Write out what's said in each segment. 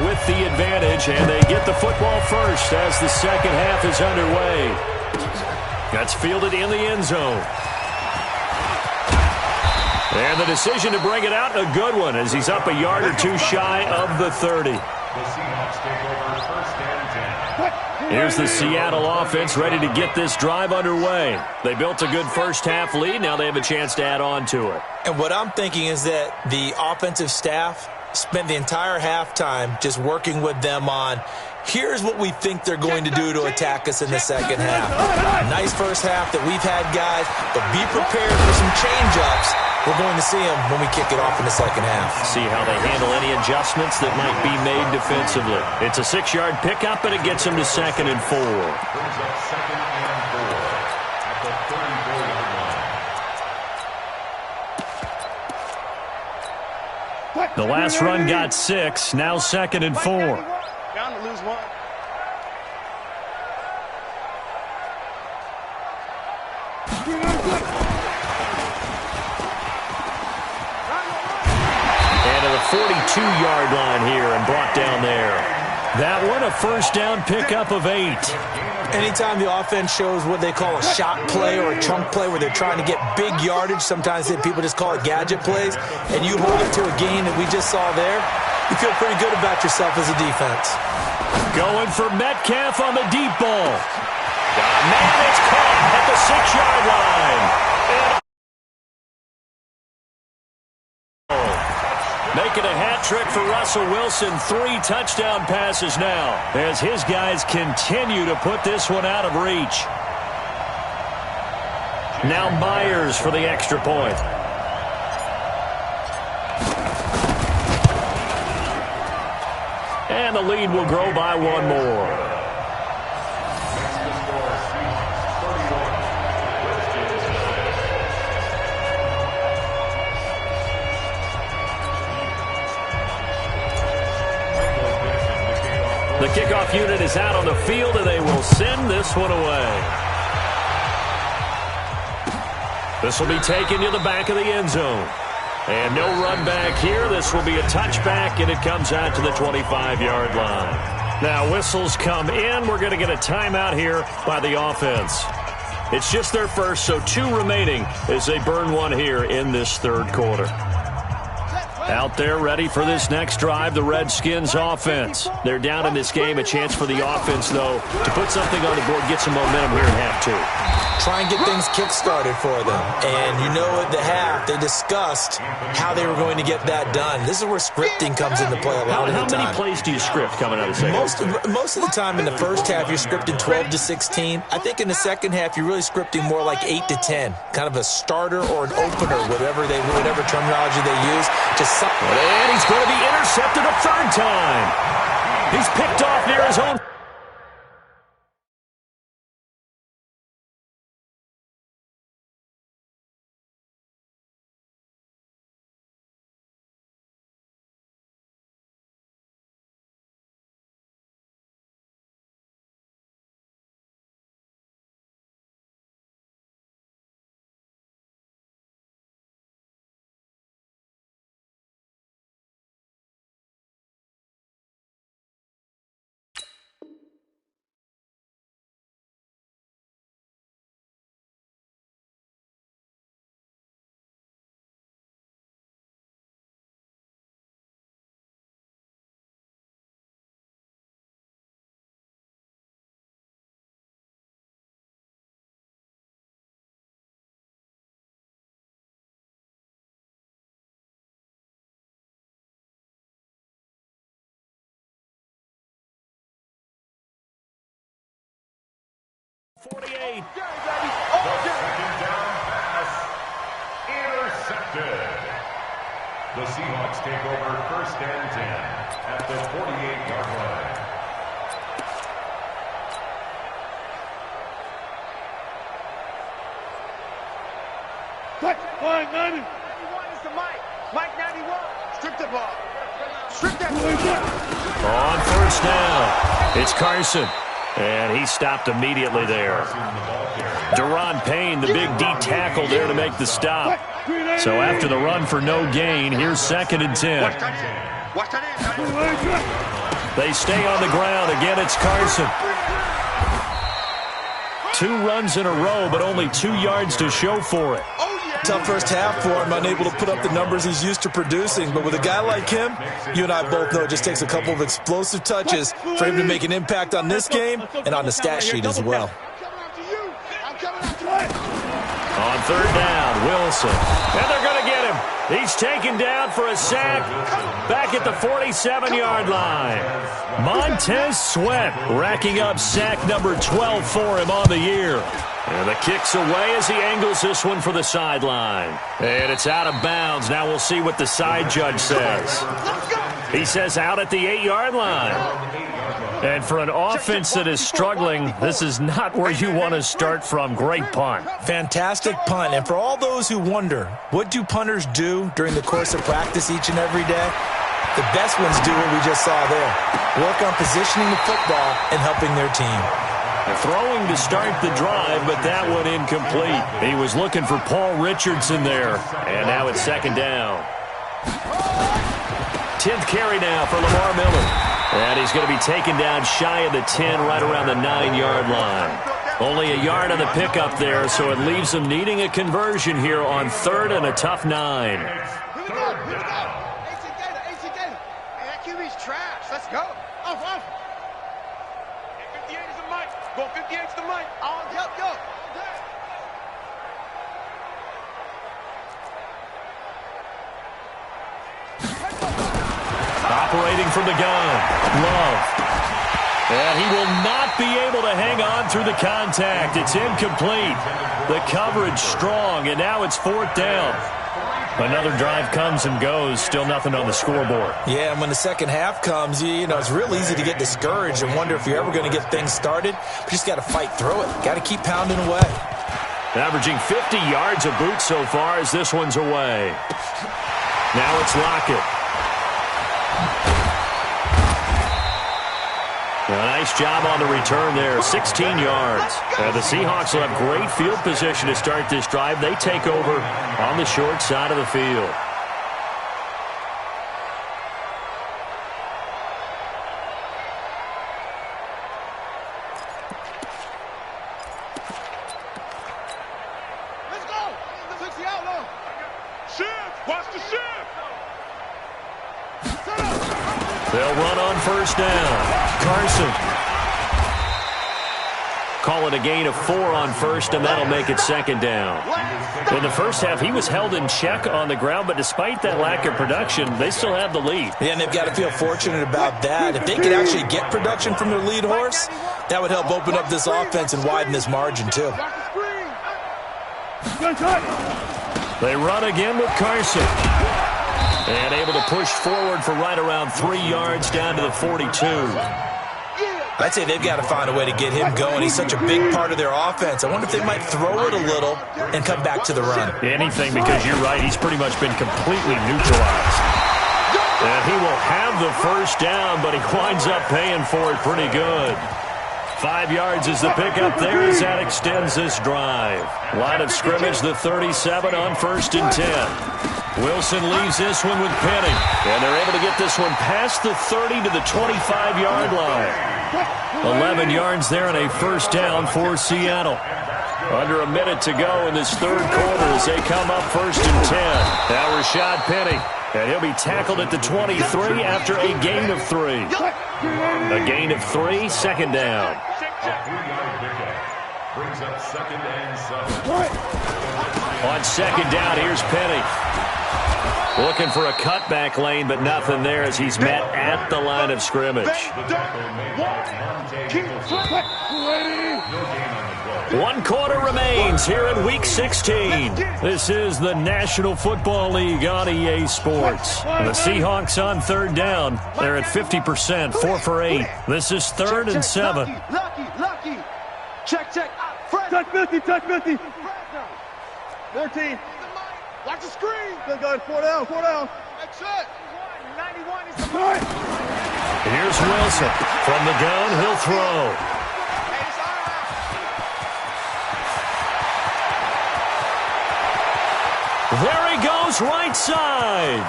with the advantage, and they get the football first as the second half is underway. That's fielded in the end zone. And the decision to bring it out, a good one, as he's up a yard or two shy of the 30. Here's the Seattle offense ready to get this drive underway. They built a good first half lead. Now they have a chance to add on to it. And what I'm thinking is that the offensive staff spent the entire halftime just working with them on, here's what we think they're going to do to attack us in the second half. Nice first half that we've had, guys, but be prepared for some change-ups. We're going to see them when we kick it off in the second half. See how they handle any adjustments that might be made defensively. It's a 6-yard pickup, and it gets them to 2nd and 4. Brings up 2nd and 4 at the 34-yard line. The last run got 6, now 2nd and 4. Bound to lose one. And to the 42-yard line here and brought down there. That one, a first down pickup of 8. Anytime the offense shows what they call a shot play or a chunk play where they're trying to get big yardage, sometimes people just call it gadget plays, and you hold it to a gain that we just saw there, you feel pretty good about yourself as a defense. Going for Metcalf on the deep ball. Man, it's caught at the 6-yard line. Making a hat trick for Russell Wilson. 3 touchdown passes now as his guys continue to put this one out of reach. Now Myers for the extra point. And the lead will grow by 1 more. The kickoff unit is out on the field, and they will send this one away. This will be taken to the back of the end zone. And no run back here. This will be a touchback, and it comes out to the 25-yard line. Now whistles come in. We're going to get a timeout here by the offense. It's just their first, so 2 remaining as they burn one here in this third quarter. Out there ready for this next drive, the Redskins offense. They're down in this game. A chance for the offense, though, to put something on the board, get some momentum here in half 2. Try and get things kick-started for them. And you know at the half, they discussed how they were going to get that done. This is where scripting comes into play a lot of the time. How many plays do you script coming out of the second? Most of the time in the first half, you're scripting 12 to 16. I think in the second half, you're really scripting more like 8 to 10. Kind of a starter or an opener, whatever terminology they use. And he's going to be intercepted a 3rd time. He's picked off near his own. The second down pass intercepted. The Seahawks take over 1st and 10 at the 48-yard line. Mike 91 is the Mike. Mike 91. Strip the ball. Strip that ball. On 1st down, it's Carson. And he stopped immediately there. Deron Payne, the big D tackle there to make the stop. So after the run for no gain, here's 2nd and 10. Watch that in. They stay on the ground. Again, it's Carson. 2 runs in a row, but only 2 yards to show for it. Tough first half for him, unable to put up the numbers he's used to producing. But with a guy like him, you and I both know it just takes a couple of explosive touches for him to make an impact on this game and on the stat sheet as well. On third down, Wilson. And they're going to get him. He's taken down for a sack back at the 47-yard line. Montez Sweat racking up sack number 12 for him on the year. And the kick's away as he angles this one for the sideline. And it's out of bounds. Now we'll see what the side judge says. He says out at the 8-yard line. And for an offense that is struggling, this is not where you want to start from. Great punt. Fantastic punt. And for all those who wonder, what do punters do during the course of practice each and every day? The best ones do what we just saw there. Work on positioning the football and helping their team. Throwing to start the drive, but that one incomplete. He was looking for Paul Richardson there. And now it's second down. 10th carry now for Lamar Miller. And he's going to be taken down shy of the 10, right around the 9-yard line. Only a yard on the pickup there, so it leaves him needing a conversion here on 3rd and a tough 9. Here we go. 18 Gator. Hey, that QB's trash. Let's go. Off. 58 is the mic. Go 58 is the mic. Go. Operating from the gun, Love. And he will not be able to hang on through the contact. It's incomplete. The coverage strong, and now it's 4th down. Another drive comes and goes, still nothing on the scoreboard. Yeah, and when the second half comes, you know, it's real easy to get discouraged and wonder if you're ever going to get things started. But you just got to fight through it. Got to keep pounding away. Averaging 50 yards a boot so far as this one's away. Now it's Lockett. A nice job on the return there, 16 yards. The Seahawks will have great field position to start this drive. They take over on the short side of the field. Let's go. 60 out low. Shift. Watch the shift. They'll run on first down. Carson. Call it a gain of 4 on first, and that'll make it second down. In the first half, he was held in check on the ground, but despite that lack of production, they still have the lead. Yeah, and they've got to feel fortunate about that. If they could actually get production from their lead horse, that would help open up this offense and widen this margin, too. They run again with Carson. And able to push forward for right around 3 yards down to the 42. I'd say they've got to find a way to get him going. He's such a big part of their offense. I wonder if they might throw it a little and come back to the run. Anything, because you're right, he's pretty much been completely neutralized. And he will have the first down, but he winds up paying for it pretty good. 5 yards is the pickup there as that extends this drive. Line of scrimmage, the 37 on 1st and 10. Wilson leaves this one with Penny. And they're able to get this one past the 30 to the 25-yard line. 11 yards there and a first down for Seattle. Under a minute to go in this third quarter as they come up 1st and 10. Now Rashad Penny. And he'll be tackled at the 23 after a gain of 3. A gain of 3, second down. Brings up 2nd and 7. On second down, here's Penny. Looking for a cutback lane, but nothing there as he's met at the line of scrimmage. 1 quarter remains here in Week 16. This is the National Football League on EA Sports. The Seahawks on 3rd down. They're at 50%, 4 for 8. This is 3rd and 7. Lucky. Check. Touch 50. 14. Watch the screen. Good, 4 down. That's it. 91 is the point. Here's Wilson. From the gun, he'll throw. There he goes, right side.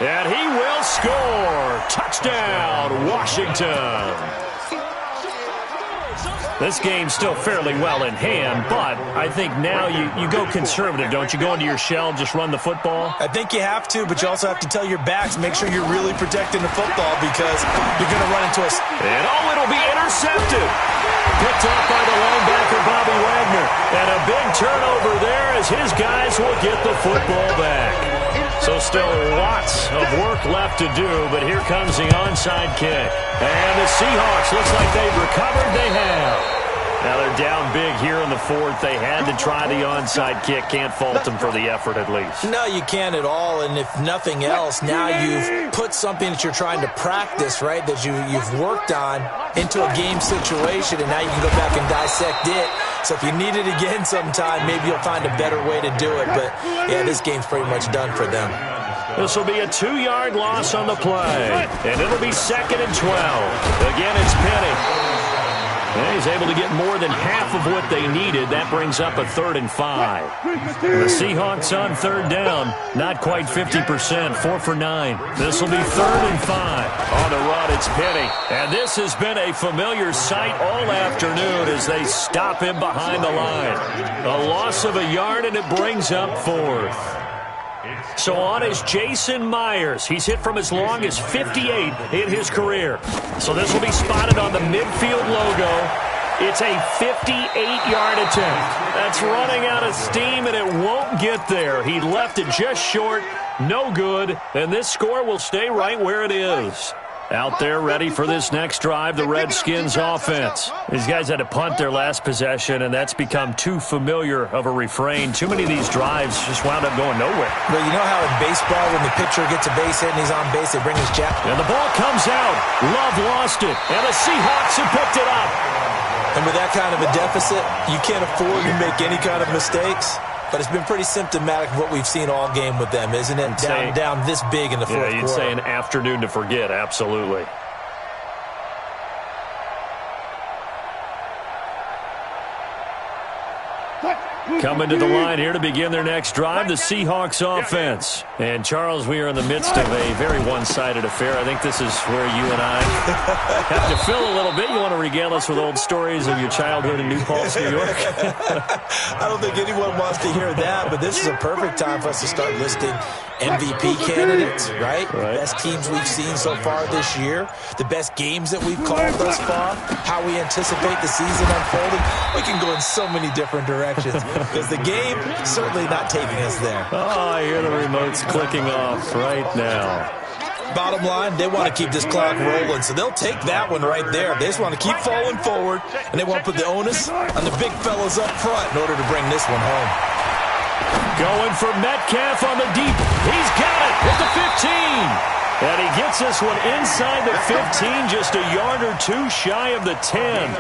And he will score. Touchdown, Washington. This game's still fairly well in hand, but I think now you go conservative, don't you? Go into your shell, just run the football? I think you have to, but you also have to tell your backs, make sure you're really protecting the football because you're going to run into us. And it'll be intercepted. Picked off by the linebacker, Bobby Wagner. And a big turnover there as his guys will get the football back. So still lots of work left to do, but here comes the onside kick. And the Seahawks, looks like they've recovered. They have. Now they're down big here in the fourth. They had to try the onside kick. Can't fault them for the effort at least. No, you can't at all. And if nothing else, now you've put something that you're trying to practice, right, that you've worked on into a game situation, and now you can go back and dissect it. So if you need it again sometime, maybe you'll find a better way to do it. But, yeah, this game's pretty much done for them. This will be a 2-yard loss on the play, and it'll be 2nd and 12. Again, it's Penny. And he's able to get more than half of what they needed. That brings up a 3rd and 5. The Seahawks on 3rd down, not quite 50%, 4 for 9. This will be 3rd and 5. On the run, it's Penny. And this has been a familiar sight all afternoon as they stop him behind the line. A loss of a yard, and it brings up 4th. So on is Jason Myers. He's hit from as long as 58 in his career. So this will be spotted on the midfield logo. It's a 58-yard attempt. That's running out of steam, and it won't get there. He left it just short. No good. And this score will stay right where it is. Out there ready for this next drive, the Redskins offense. These guys had to punt their last possession, and that's become too familiar of a refrain. Too many of these drives just wound up going nowhere. But you know how in baseball, when the pitcher gets a base hit and he's on base, they bring his jacket? And the ball comes out. Love lost it, and the Seahawks have picked it up. And with that kind of a deficit, you can't afford to make any kind of mistakes. But it's been pretty symptomatic of what we've seen all game with them, isn't it? Down this big in the fourth quarter. Yeah, you'd say an afternoon to forget, absolutely. Coming to the line here to begin their next drive, the Seahawks offense. And, Charles, we are in the midst of a very one-sided affair. I think this is where you and I have to fill a little bit. You want to regale us with old stories of your childhood in New Paltz, New York? I don't think anyone wants to hear that, but this is a perfect time for us to start listing MVP candidates, right? Best teams we've seen so far this year, the best games that we've called thus far, how we anticipate the season unfolding. We can go in so many different directions because the game certainly not taking us there. Oh, I hear the remotes clicking off right now. Bottom line, they want to keep this clock rolling, so they'll take that one right there. They just want to keep falling forward, and they want to put the onus on the big fellas up front in order to bring this one home. Going for Metcalf on the deep. He's got it at the 15. And he gets this one inside the 15, just a yard or two shy of the 10.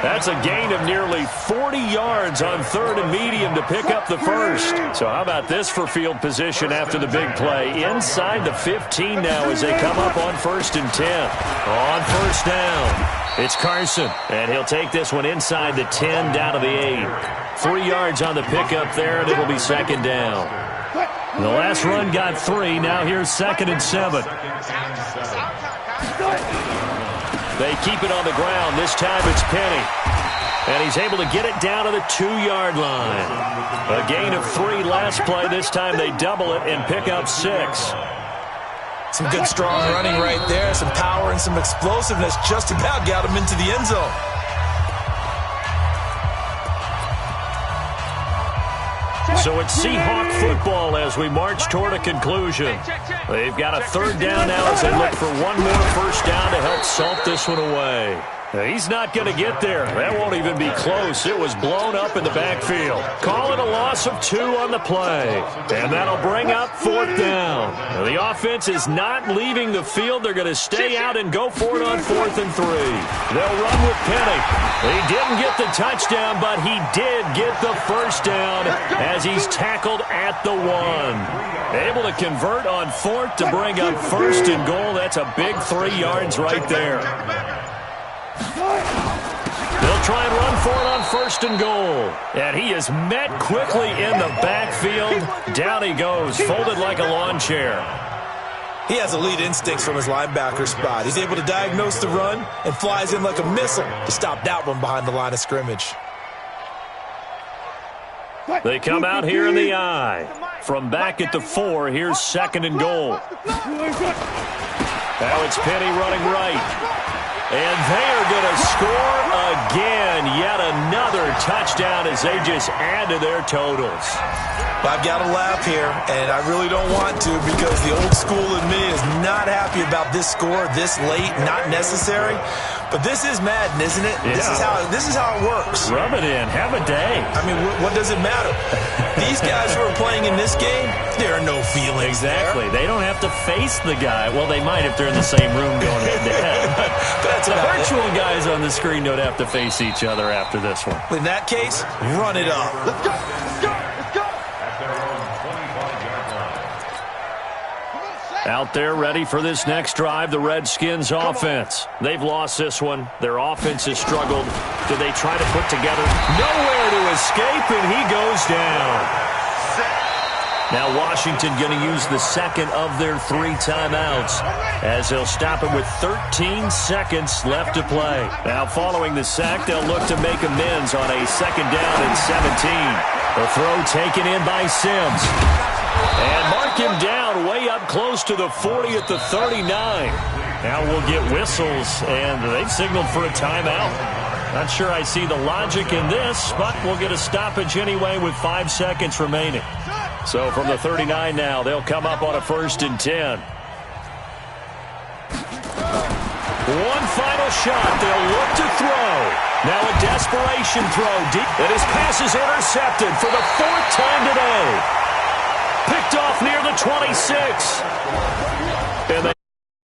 That's a gain of nearly 40 yards on 3rd and medium to pick up the first. So how about this for field position after the big play? Inside the 15 now as they come up on 1st and 10. On 1st down, it's Carson. And he'll take this one inside the 10 down to the 8. 3 yards on the pickup there, and it'll be 2nd down. The last run got 3. Now here's 2nd and 7. They keep it on the ground. This time it's Penny. And he's able to get it down to the 2-yard line. A gain of 3 last play. This time they double it and pick up 6. Some good strong running right there. Some power and some explosiveness. Just about got him into the end zone. So it's Seahawk football as we march toward a conclusion. They've got a 3rd down now as they look for one more 1st down to help salt this one away. He's not going to get there. That won't even be close. It was blown up in the backfield. Call it a loss of 2 on the play. And that'll bring up 4th down. Now, the offense is not leaving the field. They're going to stay out and go for it on 4th and 3. They'll run with Penny. He didn't get the touchdown, but he did get the 1st down as he's tackled at the 1. Able to convert on 4th to bring up 1st and goal. That's a big 3 yards right there. They'll try and run for it on 1st and goal. And he is met quickly in the backfield. Down he goes, folded like a lawn chair. He has elite instincts from his linebacker spot. He's able to diagnose the run and flies in like a missile to stop that one behind the line of scrimmage. They come out here in the I. From back at the 4, here's 2nd and goal. Now it's Penny running right. And they are going to score again. Yet another touchdown as they just add to their totals. I've got to laugh here, and I really don't want to because the old school in me is not happy about this score this late, not necessary. But this is Madden, isn't it? Yeah. This is how it works. Rub it in. Have a day. I mean, what does it matter? These guys who are playing in this game, there are no feelings. Exactly. There. They don't have to face the guy. Well, they might if they're in the same room going head-to-head. But the virtual guys on the screen don't have to face each other after this one. In that case, run it up. Let's go. Let's go. Let's go. At their own 25-yard line. Out there ready for this next drive, the Redskins offense. They've lost this one. Their offense has struggled. Do they try to put together? Nowhere to escape, and he goes down. Now Washington going to use the second of their 3 timeouts as they'll stop it with 13 seconds left to play. Now following the sack, they'll look to make amends on a 2nd down and 17. The throw taken in by Sims. And mark him down way up close to the 40 at the 39. Now we'll get whistles, and they've signaled for a timeout. Not sure I see the logic in this, but we'll get a stoppage anyway with 5 seconds remaining. So from the 39 now, they'll come up on a 1st and 10. One final shot. They'll look to throw. Now a desperation throw deep. And his pass is intercepted for the 4th time today. Picked off near the 26. And they